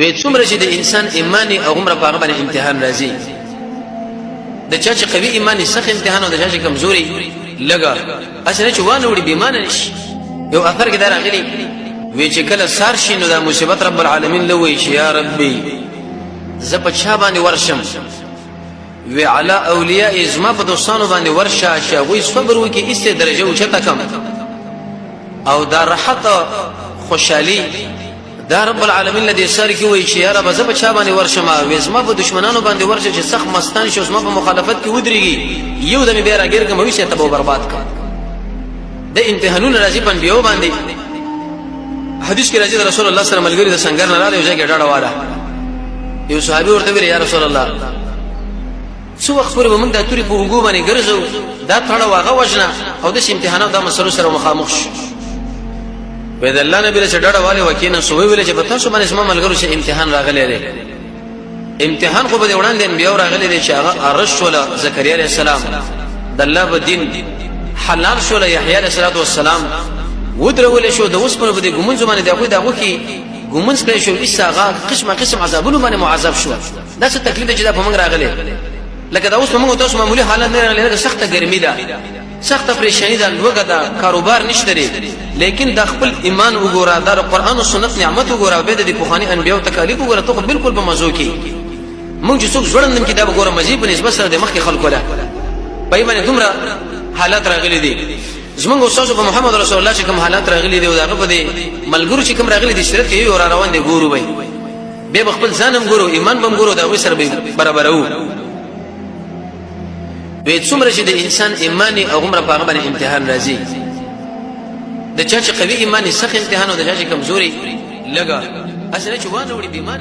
وې څومره چې د انسان ایمانی او عمره په هغه باندې امتحان راځي د چا چې قوي ایمانی سخت امتحان او د چا چې کمزوري لګا اسنه چې وانه وړي بیمانه نشي یو اثر کې دا راغلي وی چې کله سار شي نو د مصیبت رب العالمین لوي شي یا ربي زپ چا باندې ورشم وی علی اولیاء ازما په دوستانو باندې ورشه شغوی صبر وکي ایسته درجه او چتا کم او دا راحت خوشحالي دا رب العالمین لدی سر کی وی چې یا رب زپ چا باندې ورشم وی ازما په دشمنانو باندې ورشه چې سخت مستان شي ازما په مخالفت کې ودرېږي یو دمه بیا راګر کوم وی چې تبو برباد کړ د امتحانونو راځي پن بیو باندې حدیث کې راځي رسول الله صلی الله علیه وسلم ملګری د څنګه نه راځي یو ځای کې ډاډه واله یو صحابي ورته ویل یا رسول الله څو وخت پورې موږ د توري په وګو باندې ګرځو دا ټاړه واغه وژنه او د امتحانات د مسلو سره مخامخ شو په د الله نبی له ډاډه واله وکینه سو ویل چې په تاسو باندې اسما ملګرو چې امتحان راغلی دی امتحان خو به وړاندې بیا راغلی دی چې هغه ارش ولا زکریا علیه السلام د الله په دین حلال شو له یحیی علیه السلام ودرول شو د وسپنه بده ګمون زمانه دغه کې ګمون کړی شو ایساغه قسم عذابونه باندې معذب شو دا څه تکلیف دی چې دا په موږ راغلی لکه دا اوس موږ تاسو معمولی حالت نه راغلی سخته ګرمي ده سخته پریشانی ده لوګه ده کاروبار نشته لیکن د خپل ایمان وګوره د قرآن او سنت نعمت وګوره به د پوخانی انبیو تکالیف وګوره ته بالکل په مزو کې موږ چې څوک ژوندم کې دا وګوره مزي په نسبت سره د مخکې خلکو له په باندې دومره حالات راغلي دي زمونږ استاد په محمد رسول الله چې کوم حالات راغلي دي او داغه په دې ملګرو چې کوم راغلي دي شرط کې یو را روان دي ګورو به خپل ځانم ګورو ایمان بم ګورو دا وسره به برابرو به څومره چې د انسان ایمانی او عمره په هغه باندې امتحان راځي د چا چې قوي ایمانی سخت امتحان او د چا چې کمزوري لګا اسنه چې وانه وړي بیمار